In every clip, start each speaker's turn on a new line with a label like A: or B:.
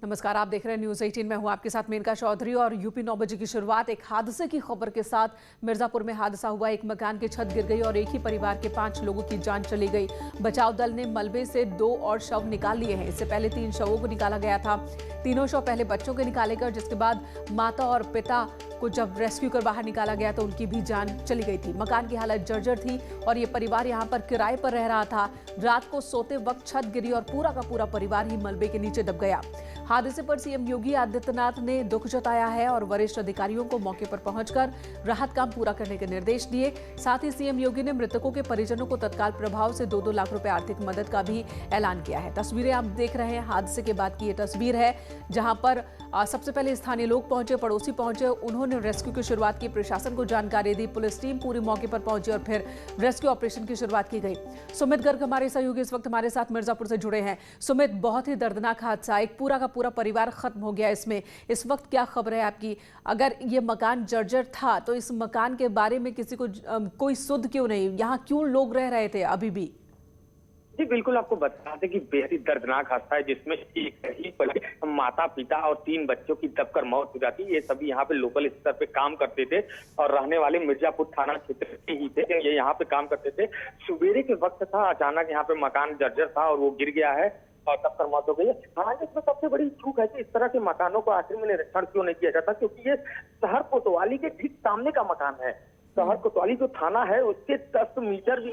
A: नमस्कार, आप देख रहे हैं न्यूज 18। मैं हूं आपके साथ मेनका चौधरी और यूपी 9 बजे की शुरुआत एक हादसे की खबर के साथ। मिर्जापुर में हादसा हुआ, एक मकान की छत गिर गई और एक ही परिवार के 5 लोगों की जान चली गई। बचाव दल ने मलबे से 2 और शव निकाल लिए हैं। इससे पहले 3 शवों को निकाला गया था। तीनों शव पहले बच्चों के निकाले गए, जिसके बाद माता और पिता को जब रेस्क्यू कर बाहर निकाला गया तो उनकी भी जान चली गई थी। मकान की हालत जर्जर थी और ये परिवार यहाँ पर किराए पर रह रहा था। रात को सोते वक्त छत गिरी और पूरा का पूरा परिवार ही मलबे के नीचे दब गया। हादसे पर सीएम योगी आदित्यनाथ ने दुख जताया है और वरिष्ठ अधिकारियों को मौके पर पहुंचकर राहत काम पूरा करने के निर्देश दिए। साथ ही सीएम योगी ने मृतकों के परिजनों को तत्काल प्रभाव से 2-2 लाख रुपए आर्थिक मदद का भी ऐलान किया है। तस्वीरें आप देख रहे हैं, हादसे के बाद की ये तस्वीर है जहां पर सबसे पहले स्थानीय लोग पहुंचे, पड़ोसी पहुंचे, उन्होंने रेस्क्यू की शुरुआत की, प्रशासन को जानकारी दी, पुलिस टीम पूरी मौके पर पहुंची और फिर रेस्क्यू ऑपरेशन की शुरुआत की गई। सुमित गर्ग हमारे सहयोगी इस वक्त हमारे साथ मिर्जापुर से जुड़े हैं। सुमित, बहुत ही दर्दनाक हादसा, एक पूरा का पूरा परिवार खत्म हो गया इसमें। इस वक्त क्या खबर है आपकी? अगर ये मकान जर्जर था तो इस मकान के बारे में किसी को कोई सुध क्यों नहीं? यहाँ क्यों लोग रह रहे थे अभी भी?
B: जी बिल्कुल, आपको बता दें कि बेहद ही दर्दनाक हादसा है जिसमें एक ही माता पिता और 3 बच्चों की दबकर मौत हो जाती है। ये सभी यहाँ पे लोकल स्तर पे काम करते थे और रहने वाले मिर्जापुर थाना क्षेत्र के ही थे। ये यहाँ पे काम करते थे। सवेरे के वक्त था, अचानक यहाँ पे मकान जर्जर था और वो गिर गया है और दबकर मौत हो गई है। हालांकि इसमें सबसे बड़ी चूक है कि इस तरह के मकानों को आखिर में निरीक्षण क्यों नहीं किया जाता, क्योंकि ये शहर कोतवाली के ठीक सामने का मकान है। शहर कोतवाली जो थाना है उसके 10 मीटर भी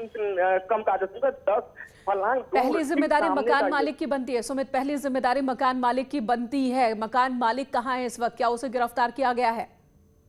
B: कम कागज पर 10 फलांग।
A: पहली जिम्मेदारी मकान मालिक की बनती है सुमित, पहली जिम्मेदारी मकान मालिक की बनती है। मकान मालिक कहाँ है इस वक्त? क्या उसे गिरफ्तार किया गया है?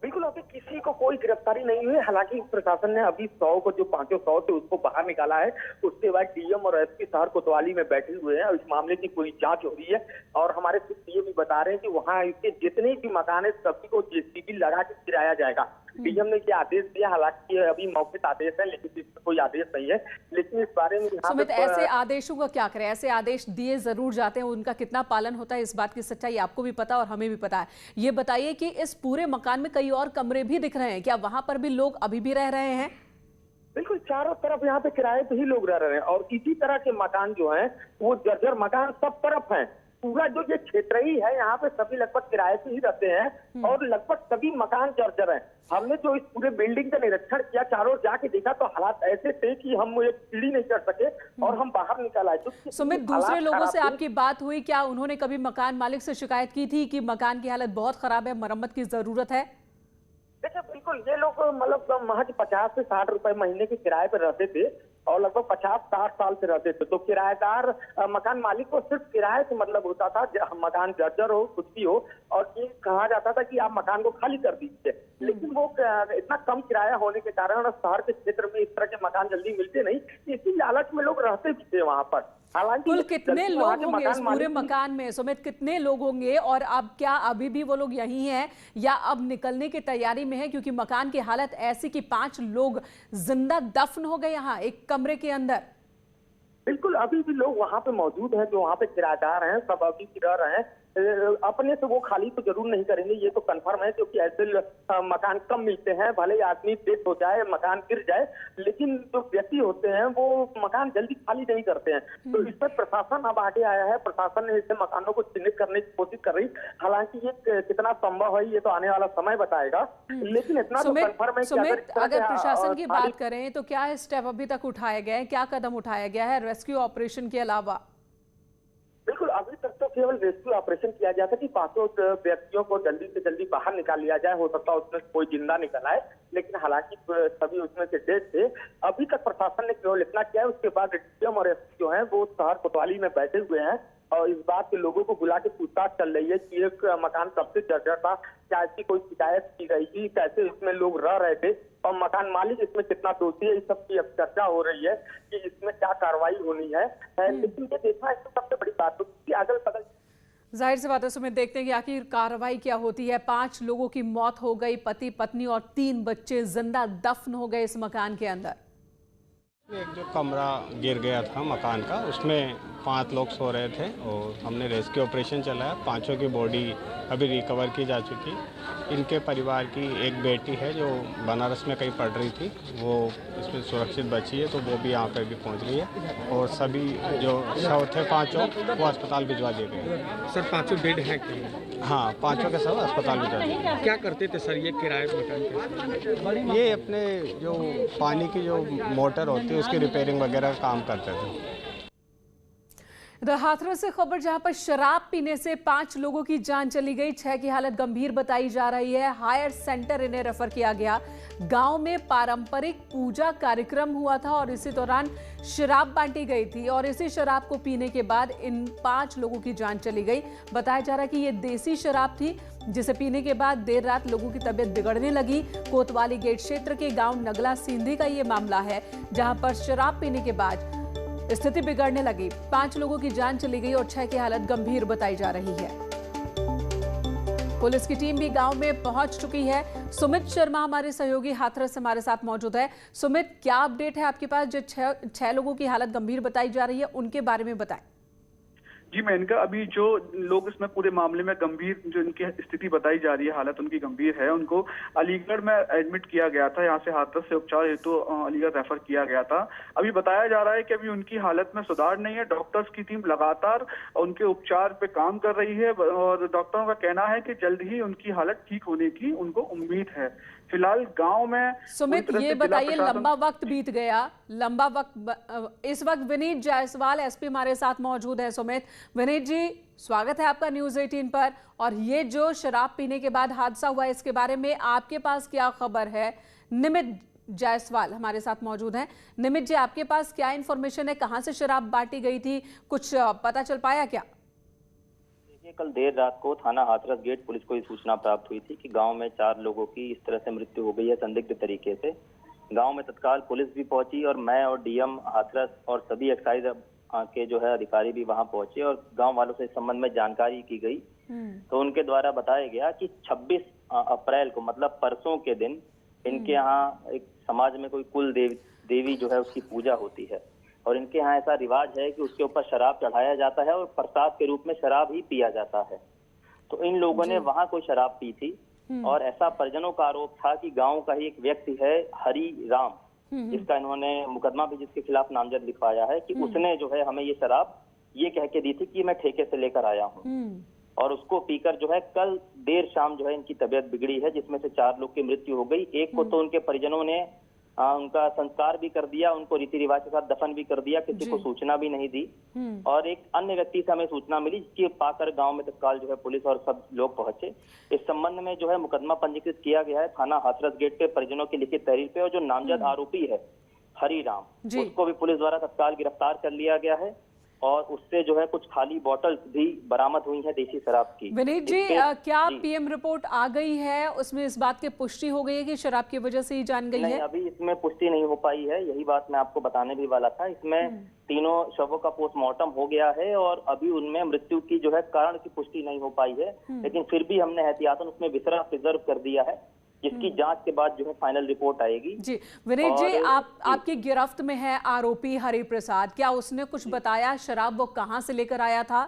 B: बिल्कुल, अभी किसी को कोई गिरफ्तारी नहीं हुई। हालांकि प्रशासन ने अभी 100 को, जो 500 थे, उसको बाहर निकाला है। उसके बाद डीएम और एसपी शहर कोतवाली में बैठे हुए हैं और इस मामले की पूरी जांच हो रही है। और हमारे डीएम भी बता रहे हैं कि वहाँ इसके जितने भी मकान है सभी को जेसीबी लगा के गिराया जाएगा। डीएम ने ये आदेश दिया, हालांकि अभी मौखिक आदेश है लेकिन इसमें कोई आदेश नहीं है। लेकिन इस बारे में
A: सुमित, ऐसे आदेशों का क्या करें? ऐसे आदेश दिए जरूर जाते हैं, उनका कितना पालन होता है इस बात की सच्चाई आपको भी पता और हमें भी पता है। ये बताइए कि इस पूरे मकान में कई और कमरे भी दिख रहे हैं, क्या वहां पर भी लोग अभी भी रह रहे हैं?
B: बिल्कुल, चारों तरफ यहाँ पे किराए पे ही लोग रह रहे हैं और इसी तरह के मकान जो हैं वो जर्जर मकान सब तरफ हैं। पूरा जो ये क्षेत्र ही है यहाँ पे सभी लगभग किराए पे ही रहते हैं और लगभग सभी मकान जर्जर हैं। हमने जो इस पूरे बिल्डिंग का निरीक्षण किया, चारों जाके देखा तो हालात ऐसे थे कि हम एक सीढ़ी नहीं चढ़ सके और हम बाहर निकल आए।
A: सुमित, दूसरे लोगों से आपकी बात हुई क्या? उन्होंने कभी मकान मालिक से शिकायत की थी कि मकान की हालत बहुत खराब है, मरम्मत की जरूरत है?
B: देखिए, बिल्कुल ये लोग मतलब महज 50 से 60 रुपए महीने के किराए पर रहते थे और लगभग 50-60 साल से रहते थे। तो किराएदार मकान मालिक को सिर्फ किराए से मतलब होता था, मकान जर्जर हो कुछ भी हो, और ये कहा जाता था कि आप मकान को खाली कर दीजिए। लेकिन वो इतना कम किराया होने के कारण शहर के क्षेत्र में इस तरह के मकान जल्दी मिलते नहीं, इसी लालच में लोग रहते भी थे वहां पर।
A: कुल कितने लोग होंगे इस पूरे मकान में सुमित? कितने लोग होंगे और अब क्या अभी भी वो लोग यहीं हैं या अब निकलने की तैयारी में है? क्योंकि मकान की हालत ऐसी कि 5 लोग जिंदा दफन हो गए यहाँ एक कमरे के अंदर।
B: बिल्कुल, अभी भी लोग वहाँ पे मौजूद हैं, जो वहाँ पे किराएदार हैं, सब अभी भी रह रहे हैं। अपने से वो खाली तो जरूर नहीं करेंगे, ये तो कंफर्म है, क्योंकि ऐसे मकान कम मिलते हैं। भले आदमी डेथ हो जाए, मकान गिर जाए, लेकिन जो व्यक्ति होते हैं वो मकान जल्दी खाली नहीं करते हैं। तो इस पर प्रशासन अब आगे आया है। प्रशासन ने ऐसे मकानों को चिन्हित करने की कोशिश कर रही। हालांकि ये कितना संभव है ये तो आने वाला समय बताएगा, लेकिन इतना तो कंफर्म है कि
A: अगर प्रशासन की बात करें तो क्या स्टेप अभी तक उठाए गए, क्या कदम उठाया गया है रेस्क्यू ऑपरेशन के अलावा?
B: बिल्कुल, अभी तक तो केवल रेस्क्यू ऑपरेशन किया गया था कि 500 व्यक्तियों को जल्दी से जल्दी बाहर निकाल लिया जाए। हो सकता है उसमें कोई जिंदा निकल आए, लेकिन हालांकि सभी उसमें से डेड थे। अभी तक प्रशासन ने केवल इतना किया है। उसके बाद डीएम और एसपी जो है वो शहर कोतवाली में बैठे हुए हैं और इस बात के लोगों को बुला के पूछताछ चल रही है कि एक मकान कब से जर्जर था, क्या इसकी कोई शिकायत की गई थी, कैसे इसमें लोग रह रहे थे और मकान मालिक इसमें कितना दोषी है। इस सब की अब चर्चा हो रही है कि इसमें क्या कार्रवाई होनी है। लेकिन ये देखना इसमें सबसे बड़ी बात होगी, अगल बगल
A: जाहिर सी बात है सुमित, देखते हैं कि आखिर कार्रवाई क्या होती है। 5 लोगों की मौत हो गई, पति पत्नी और 3 बच्चे जिंदा दफन हो गए इस मकान के अंदर।
C: एक जो कमरा गिर गया था मकान का, उसमें 5 लोग सो रहे थे और हमने रेस्क्यू ऑपरेशन चलाया। 5 की बॉडी अभी रिकवर की जा चुकी। इनके परिवार की एक बेटी है जो बनारस में कहीं पढ़ रही थी, वो इसमें सुरक्षित बची है, तो वो भी यहाँ पर भी पहुँच गई है। और सभी जो शव थे 5 वो अस्पताल भिजवा दिए गए।
D: सर 5 बेड हैं कहीं?
C: हाँ, 5 के शव अस्पताल भिजवा दिए गए।
D: क्या करते थे सर ये किराए मकान?
C: ये अपने जो पानी की जो मोटर होती है उसकी रिपेयरिंग वगैरह का काम करते थे।
A: इधर हाथरस से खबर, जहां पर शराब पीने से 5 लोगों की जान चली गई, 6 की हालत गंभीर बताई जा रही है। हायर सेंटर इन्हें रेफर किया गया। गांव में पारंपरिक पूजा कार्यक्रम हुआ था और इसी दौरान शराब बांटी गई थी और इसी शराब को पीने के बाद इन 5 लोगों की जान चली गई। बताया जा रहा है कि ये देसी शराब थी जिसे पीने के बाद देर रात लोगों की तबीयत बिगड़ने लगी। कोतवाली गेट क्षेत्र के गांव नगला सिंधी का ये मामला है, जहां पर शराब पीने के बाद स्थिति बिगड़ने लगी। 5 लोगों की जान चली गई और 6 की हालत गंभीर बताई जा रही है। पुलिस की टीम भी गांव में पहुंच चुकी है। सुमित शर्मा हमारे सहयोगी हाथरस से हमारे साथ मौजूद है। सुमित, क्या अपडेट है आपके पास? जो 6 लोगों की हालत गंभीर बताई जा रही है उनके बारे में बताएं।
E: जी मेनका, अभी जो लोग इसमें पूरे मामले में गंभीर जो इनकी स्थिति बताई जा रही है, हालत उनकी गंभीर है, उनको अलीगढ़ में एडमिट किया गया था। यहाँ से हाथरस से उपचार हेतु अलीगढ़ रेफर किया गया था। अभी बताया जा रहा है कि अभी उनकी हालत में सुधार नहीं है। डॉक्टर्स की टीम लगातार उनके उपचार पे काम कर रही है और डॉक्टरों का कहना है कि जल्द ही उनकी हालत ठीक होने की उनको उम्मीद है। फिलहाल गांव में
A: सुमित, ये बताइए, लंबा वक्त बीत गया, लंबा वक्त, इस वक्त विनीत जायसवाल एसपी हमारे साथ मौजूद है। सुमित, विनीत जी, स्वागत है आपका न्यूज़ 18 पर। और ये जो शराब पीने के बाद हादसा हुआ, इसके बारे में आपके पास क्या खबर है? निमित जायसवाल हमारे साथ मौजूद हैं। निमित जी, आपके पास क्या इन्फॉर्मेशन है? कहां से शराब बांटी गई थी, कुछ पता चल पाया क्या?
F: कल देर रात को थाना हाथरस गेट पुलिस को ये सूचना प्राप्त हुई थी कि गांव में 4 लोगों की इस तरह से मृत्यु हो गई है संदिग्ध तरीके से। गांव में तत्काल पुलिस भी पहुंची और मैं और डीएम हाथरस और सभी एक्साइज के जो है अधिकारी भी वहां पहुंचे और गांव वालों से इस संबंध में जानकारी की गई। तो उनके द्वारा बताया गया कि 26 अप्रैल को, मतलब परसों के दिन, इनके यहाँ एक समाज में कोई कुल देवी जो है उसकी पूजा होती है और इनके यहाँ ऐसा रिवाज है कि उसके ऊपर शराब चढ़ाया जाता है और प्रसाद के रूप में शराब ही पिया जाता है। तो इन लोगों ने वहां कोई शराब पी थी और ऐसा परिजनों का आरोप था कि गांव का ही एक व्यक्ति है हरी राम, जिसका इन्होंने मुकदमा भी जिसके खिलाफ नामजद लिखवाया है कि उसने जो है हमें ये शराब ये कह के दी थी कि मैं ठेके से लेकर आया हूँ और उसको पीकर जो है कल देर शाम जो है इनकी तबीयत बिगड़ी है, जिसमें से 4 लोग की मृत्यु हो गई। एक को तो उनके परिजनों ने उनका संस्कार भी कर दिया, उनको रीति रिवाज के साथ दफन भी कर दिया, किसी को सूचना भी नहीं दी। और एक अन्य व्यक्ति से हमें सूचना मिली जिसकी पाकर गांव में तत्काल जो है पुलिस और सब लोग पहुंचे। इस संबंध में जो है मुकदमा पंजीकृत किया गया है थाना हाथरस गेट पे परिजनों की लिखित तहरीर पे और जो नामजद आरोपी है हरी राम, उसको भी पुलिस द्वारा तत्काल गिरफ्तार कर लिया गया है और उससे जो है कुछ खाली बॉटल्स भी बरामद हुई हैं देसी शराब की।
A: विनीत जी, क्या पीएम रिपोर्ट आ गई है? उसमें इस बात की पुष्टि हो गई है कि शराब की वजह से ही जान गई है?
F: अभी इसमें पुष्टि नहीं हो पाई है, यही बात मैं आपको बताने भी वाला था। इसमें तीनों शवों का पोस्टमार्टम हो गया है और अभी उनमें मृत्यु की जो है कारण की पुष्टि नहीं हो पाई है, लेकिन फिर भी हमने एहतियातन उसमें विसरा प्रिजर्व कर दिया है, जिसकी जांच के बाद जो है फाइनल रिपोर्ट आएगी।
A: जी विनीत जी, आपकी गिरफ्त में है आरोपी हरि प्रसाद, क्या उसने कुछ बताया शराब वो कहां से लेकर आया था?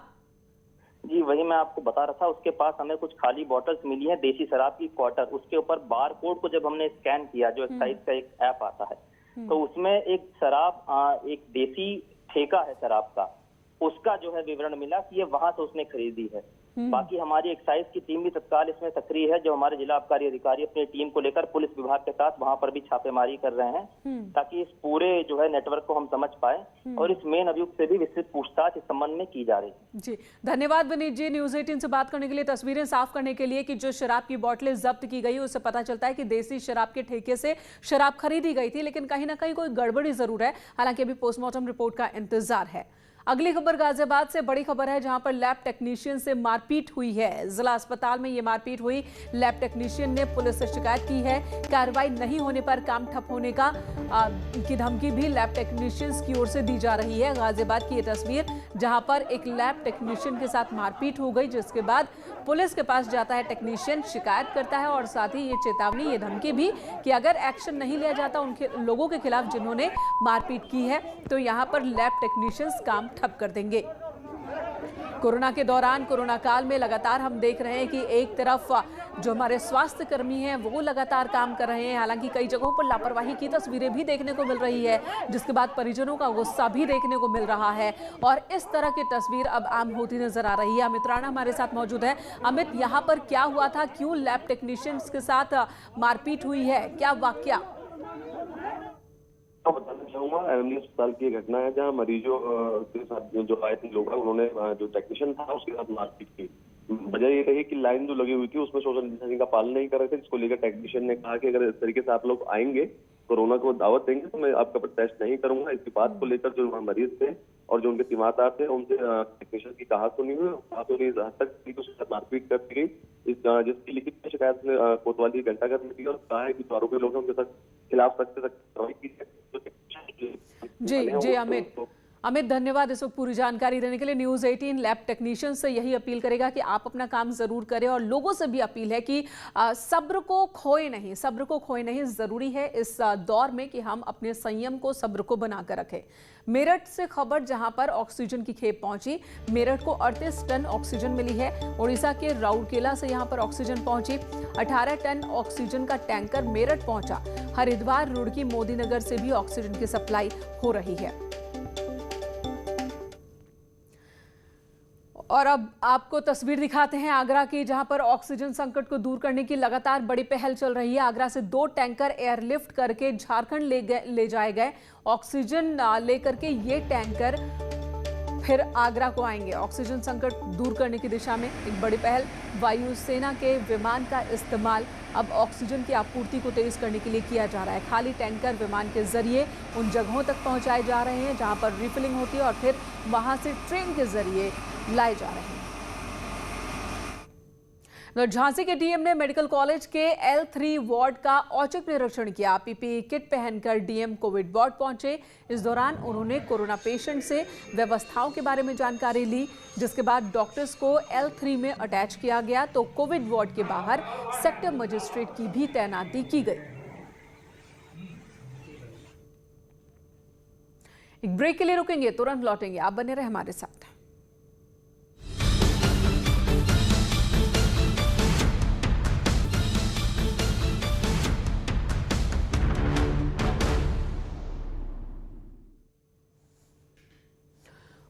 F: जी वही मैं आपको बता रहा था, उसके पास हमें कुछ खाली बॉटल्स मिली है देसी शराब की क्वार्टर। उसके ऊपर बार कोड को जब हमने स्कैन किया, जो एक्साइज का एक ऐप आता है, तो उसमें एक शराब, एक देसी ठेका है शराब का, उसका जो है विवरण मिला कि ये वहां से उसने खरीदी है। बाकी हमारी एक्साइज की टीम भी तत्काल इसमें सक्रिय है, जो हमारे जिला आबकारी अधिकारी अपनी टीम को लेकर पुलिस विभाग के साथ वहां पर भी छापेमारी कर रहे हैं ताकि इस पूरे जो है नेटवर्क को हम समझ पाए और इस मेन अभियुक्त से भी विस्तृत पूछताछ इस संबंध में की जा रही है।
A: जी धन्यवाद विनीत जी, न्यूज़ 18 से बात करने के लिए, तस्वीरें साफ करने के लिए कि जो शराब की बोतलें जब्त की गई उससे पता चलता है कि देसी शराब के ठेके से शराब खरीदी गई थी, लेकिन कहीं ना कहीं कोई गड़बड़ी जरूर है। हालांकि अभी पोस्टमार्टम रिपोर्ट का इंतजार है। अगली खबर गाजियाबाद से बड़ी खबर है, जहां पर लैब टेक्नीशियन से मारपीट हुई है। जिला अस्पताल में यह मारपीट हुई। लैब टेक्नीशियन ने पुलिस से शिकायत की है। कार्रवाई नहीं होने पर काम ठप होने की धमकी भी लैब टेक्नीशियंस की ओर से दी जा रही है। गाजियाबाद की यह तस्वीर, जहां पर एक लैब टेक्नीशियन के साथ मारपीट हो गई, जिसके बाद पुलिस के पास जाता है टेक्नीशियन, शिकायत करता है और साथ ही ये चेतावनी, ये धमकी भी कि अगर एक्शन नहीं लिया जाता उनके लोगों के खिलाफ जिन्होंने मारपीट की है, तो यहाँ पर लैब टेक्नीशियंस काम ठप कर देंगे। कोरोना के दौरान, कोरोना काल में लगातार हम देख रहे हैं कि एक तरफ जो हमारे स्वास्थ्य कर्मी हैं वो लगातार काम कर रहे हैं, हालांकि कई जगहों पर लापरवाही की तस्वीरें भी देखने को मिल रही है, जिसके बाद परिजनों का गुस्सा भी देखने को मिल रहा है और इस तरह की तस्वीर अब आम होती नजर आ रही है। अमित राणा हमारे साथ मौजूद है। अमित, यहाँ पर क्या हुआ था, क्यों लैब टेक्नीशियंस के साथ मारपीट हुई है, क्या वाकया?
G: बताना चाहूंगा, एमडी अस्पताल की घटना है जहां मरीजों के साथ जो आए थे लोग, उन्होंने जो टेक्नीशियन था उसके साथ मारपीट की। वजह ये रही कि लाइन जो लगी हुई थी उसमें सोशल डिस्टेंसिंग का पालन नहीं कर रहे थे, जिसको लेकर टेक्नीशियन ने कहा कि अगर इस तरीके से आप लोग आएंगे, कोरोना को दावत देंगे तो मैं आपका टेस्ट नहीं करूंगा। इसी बात को लेकर जो मरीज थे और जो उनके तीमारदार थे उनसे टेक्नीशियन की कहा सुनी हुई, हद तक उसके साथ मारपीट कर दी गई, जिसकी लिखित शिकायत कोतवाली घंटाघर में दी और कहा है कि जो आरोपी लोग हैं उनके साथ खिलाफ सख्त कार्रवाई की जाए।
A: जी अमित धन्यवाद इस वक्त पूरी जानकारी देने के लिए। न्यूज़ 18 लैब टेक्नीशियन से यही अपील करेगा कि आप अपना काम जरूर करें और लोगों से भी अपील है कि सब्र को खोए नहीं। जरूरी है इस दौर में कि हम अपने संयम को, सब्र को बनाकर रखें। मेरठ से खबर, जहां पर ऑक्सीजन की खेप पहुंची। मेरठ को 38 टन ऑक्सीजन मिली है। उड़ीसा के राउरकेला से यहां पर ऑक्सीजन पहुंची। 18 टन ऑक्सीजन का टैंकर मेरठ पहुंचा। हरिद्वार, रुड़की, मोदीनगर से भी ऑक्सीजन की सप्लाई हो रही है। और अब आपको तस्वीर दिखाते हैं आगरा की, जहां पर ऑक्सीजन संकट को दूर करने की लगातार बड़ी पहल चल रही है। आगरा से 2 टैंकर एयरलिफ्ट करके झारखंड ले जाए गए। ऑक्सीजन लेकर के ये टैंकर फिर आगरा को आएंगे। ऑक्सीजन संकट दूर करने की दिशा में एक बड़ी पहल। वायुसेना के विमान का इस्तेमाल अब ऑक्सीजन की आपूर्ति को तेज करने के लिए किया जा रहा है। खाली टैंकर विमान के जरिए उन जगहों तक पहुंचाए जा रहे हैं जहां पर रिफिलिंग होती है और फिर वहां से ट्रेन के जरिए लाए जा रहे हैं। झांसी के डीएम ने मेडिकल कॉलेज के L3 वार्ड का औचक निरीक्षण किया। पीपीई किट पहनकर डीएम कोविड वार्ड पहुंचे। इस दौरान उन्होंने कोरोना पेशेंट से व्यवस्थाओं के बारे में जानकारी ली, जिसके बाद डॉक्टर्स को L3 में अटैच किया गया तो कोविड वार्ड के बाहर सेक्टर मजिस्ट्रेट की भी तैनाती की गई। एक ब्रेक के लिए रुकेंगे, तुरंत लौटेंगे, आप बने रहे हमारे साथ।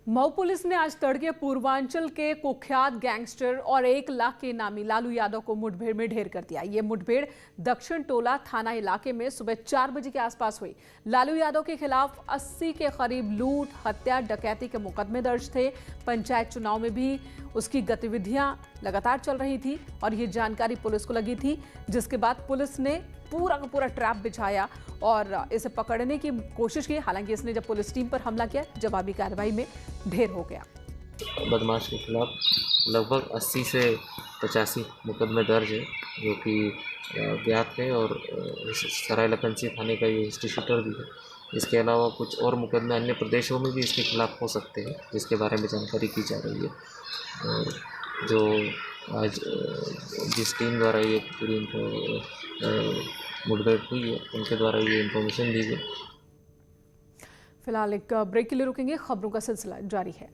A: मऊ पुलिस ने आज तड़के पूर्वांचल के कुख्यात गैंगस्टर और 1 लाख के इनामी लालू यादव को मुठभेड़ में ढेर कर दिया। ये मुठभेड़ दक्षिण टोला थाना इलाके में सुबह 4 बजे के आसपास हुई। लालू यादव के खिलाफ 80 के करीब लूट, हत्या, डकैती के मुकदमे दर्ज थे। पंचायत चुनाव में भी उसकी गतिविधियां लगातार चल रही थी और ये जानकारी पुलिस को लगी थी, जिसके बाद पुलिस ने पूरा का पूरा ट्रैप बिछाया और इसे पकड़ने की कोशिश की। हालांकि इसने जब पुलिस टीम पर हमला किया, जवाबी कार्रवाई में ढेर हो गया।
H: बदमाश के खिलाफ लगभग 80 से 85 मुकदमे दर्ज है, जो कि ज्ञात है और सराय लखनसी थाने का ये हिस्ट्री शीटर भी है। इसके अलावा कुछ और मुकदमे अन्य प्रदेशों में भी इसके खिलाफ हो सकते हैं, जिसके बारे में जानकारी की जा रही है। और जो आज जिस टीम द्वारा ये पूरी मुठभेड़ हुई है, उनके द्वारा ये इन्फॉर्मेशन दी गई।
A: फिलहाल एक ब्रेक के लिए रुकेंगे, खबरों का सिलसिला जारी है।